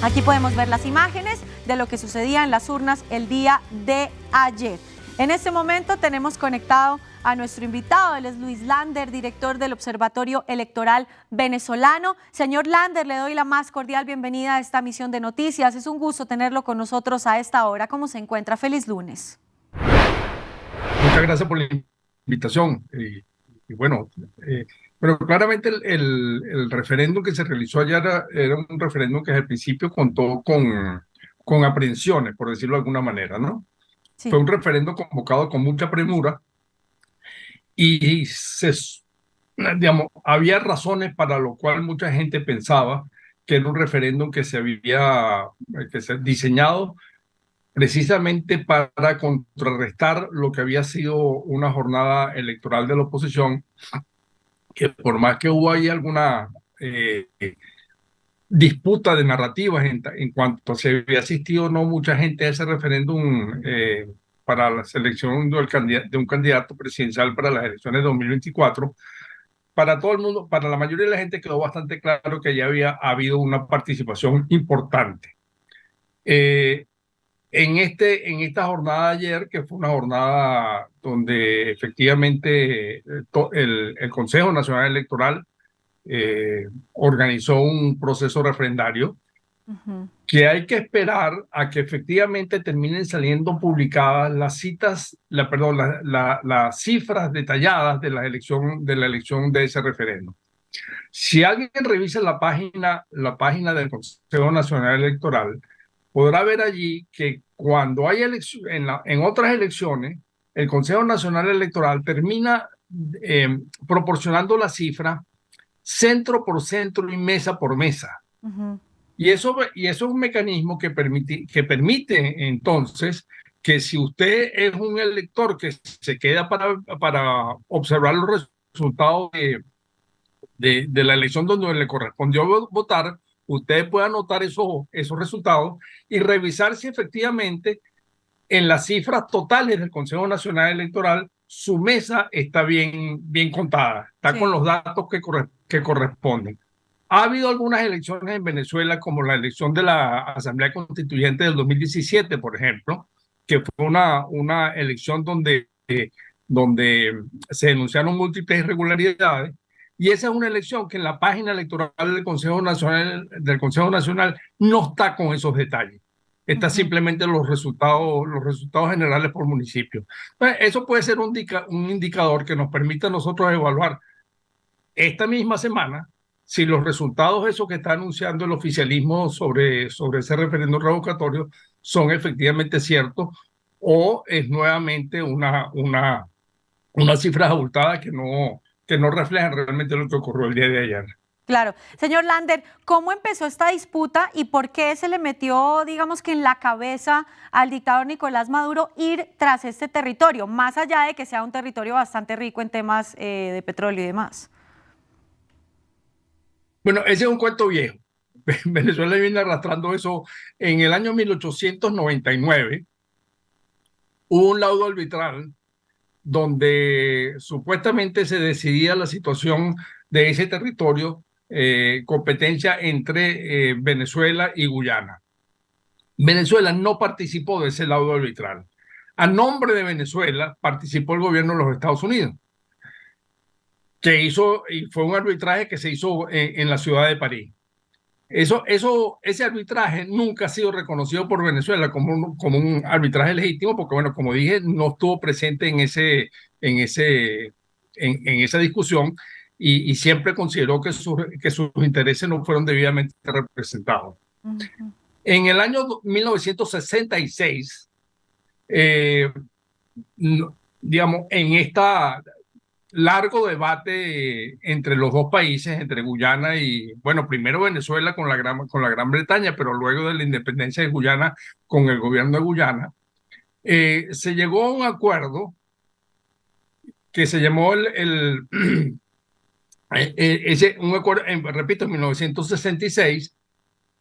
Aquí podemos ver las imágenes de lo que sucedía en las urnas el día de ayer. En este momento tenemos conectado a nuestro invitado, él es Luis Lander, director del Observatorio Electoral Venezolano. Señor Lander, le doy la más cordial bienvenida a esta emisión de noticias. Es un gusto tenerlo con nosotros a esta hora. ¿Cómo se encuentra? Feliz lunes. Muchas gracias por la invitación. Bueno, claramente el referéndum que se realizó ayer era un referéndum que desde el principio contó con aprehensiones, por decirlo de alguna manera, ¿no? Fue Sí. un referéndum convocado con mucha premura y digamos, había razones para lo cual mucha gente pensaba que era un referéndum que se diseñado precisamente para contrarrestar lo que había sido una jornada electoral de la oposición, que por más que hubo ahí alguna disputa de narrativas en cuanto se había asistido no mucha gente a ese referéndum para la selección de un candidato presidencial para las elecciones de 2024, para todo el mundo, para la mayoría de la gente quedó bastante claro que ya había habido una participación importante. Eh, en esta jornada de ayer, que fue una jornada donde efectivamente el Consejo Nacional Electoral organizó un proceso referendario, que hay que esperar a que efectivamente terminen saliendo publicadas las citas, las cifras detalladas de la elección de ese referéndum. Si alguien revisa la página del Consejo Nacional Electoral, podrá ver allí que cuando hay en otras elecciones, el Consejo Nacional Electoral termina proporcionando la cifra centro por centro y mesa por mesa. Y eso es un mecanismo que permite entonces que si usted es un elector que se queda para observar los resultados de la elección donde le correspondió votar, usted puede anotar esos resultados y revisar si efectivamente en las cifras totales del Consejo Nacional Electoral su mesa está bien contada, está con los datos que corresponden. Ha habido algunas elecciones en Venezuela, como la elección de la Asamblea Constituyente del 2017, por ejemplo, que fue una elección donde se denunciaron múltiples irregularidades. Y esa es una elección que en la página electoral del Consejo Nacional no está con esos detalles. Está simplemente los resultados generales por municipio. Entonces, eso puede ser un indicador que nos permita a nosotros evaluar esta misma semana si los resultados esos que está anunciando el oficialismo sobre ese referéndum revocatorio son efectivamente ciertos o es nuevamente una cifra abultada que no reflejan realmente lo que ocurrió el día de ayer. Claro. Señor Lander, ¿cómo empezó esta disputa y por qué se le metió, digamos que en la cabeza al dictador Nicolás Maduro ir tras este territorio, más allá de que sea un territorio bastante rico en temas de petróleo y demás? Bueno, ese es un cuento viejo. Venezuela viene arrastrando eso. En el año 1899 hubo un laudo arbitral donde supuestamente se decidía la situación de ese territorio, competencia entre Venezuela y Guyana. Venezuela no participó de ese laudo arbitral. A nombre de Venezuela participó el gobierno de los Estados Unidos, y fue un arbitraje que se hizo en la ciudad de París. Ese arbitraje nunca ha sido reconocido por Venezuela como un arbitraje legítimo, porque, bueno, como dije, no estuvo presente en esa discusión y siempre consideró que sus intereses no fueron debidamente representados. En el año 1966, digamos, en esta largo debate entre los dos países, entre Guyana y, bueno, primero Venezuela con la Gran Bretaña, pero luego de la independencia de Guyana con el gobierno de Guyana, se llegó a un acuerdo que se llamó un acuerdo, repito, en 1966,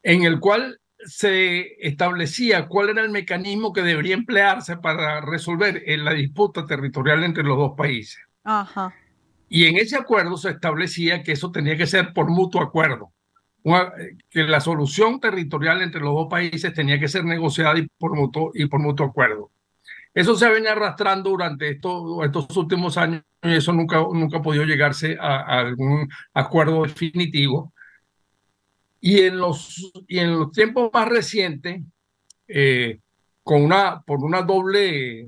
en el cual se establecía cuál era el mecanismo que debería emplearse para resolver la disputa territorial entre los dos países. Ajá. Y en ese acuerdo se establecía que eso tenía que ser por mutuo acuerdo. que la solución territorial entre los dos países tenía que ser negociada y por mutuo acuerdo. Eso se venía arrastrando durante estos últimos años y eso nunca ha podido llegarse a algún acuerdo definitivo. Y en los tiempos más recientes, eh, por una doble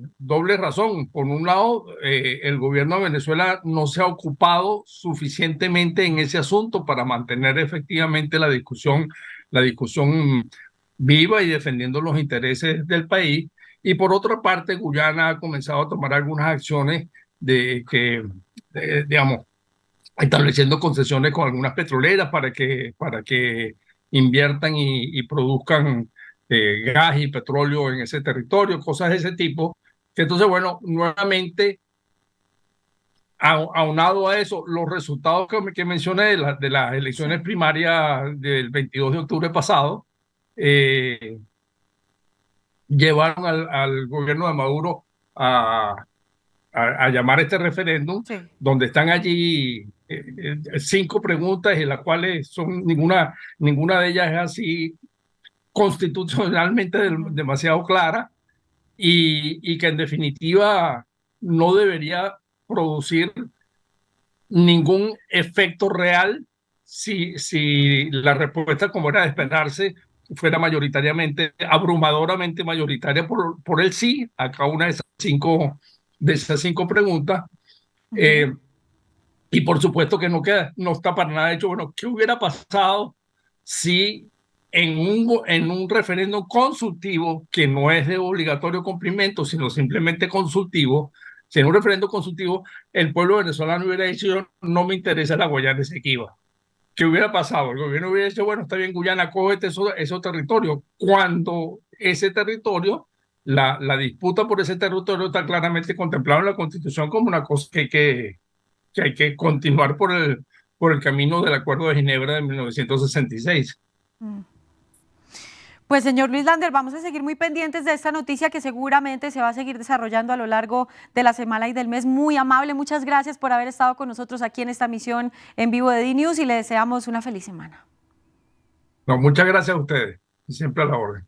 razón. Por un lado, el gobierno de Venezuela no se ha ocupado suficientemente en ese asunto para mantener efectivamente la discusión viva y defendiendo los intereses del país. Y por otra parte, Guyana ha comenzado a tomar algunas acciones digamos, estableciendo concesiones con algunas petroleras para que inviertan y produzcan gas y petróleo en ese territorio, cosas de ese tipo. Que entonces, bueno, nuevamente, aunado a eso, los resultados que mencioné de las elecciones primarias del 22 de octubre pasado, llevaron al gobierno de Maduro a llamar este referéndum, Sí. donde están allí 5 preguntas, en las cuales ninguna de ellas es así constitucionalmente demasiado clara y que en definitiva no debería producir ningún efecto real si la respuesta, como era de esperarse, fuera mayoritariamente, abrumadoramente mayoritaria por el sí a cada una de esas cinco preguntas. Y por supuesto que no está para nada hecho. Bueno, ¿qué hubiera pasado si en un referéndum consultivo, que no es de obligatorio cumplimiento, sino simplemente consultivo, si en un referéndum consultivo el pueblo venezolano hubiera dicho, no me interesa la Guayana Esequiba? ¿Qué hubiera pasado? El gobierno hubiera dicho, bueno, está bien, Guyana, cógete esos territorios. Cuando ese territorio, la disputa por ese territorio está claramente contemplado en la Constitución como una cosa que hay que continuar por el camino del Acuerdo de Ginebra de 1966. Pues señor Luis Lander, vamos a seguir muy pendientes de esta noticia que seguramente se va a seguir desarrollando a lo largo de la semana y del mes. Muy amable, muchas gracias por haber estado con nosotros aquí en esta misión en vivo de DNews y le deseamos una feliz semana. No, muchas gracias a ustedes, siempre a la orden.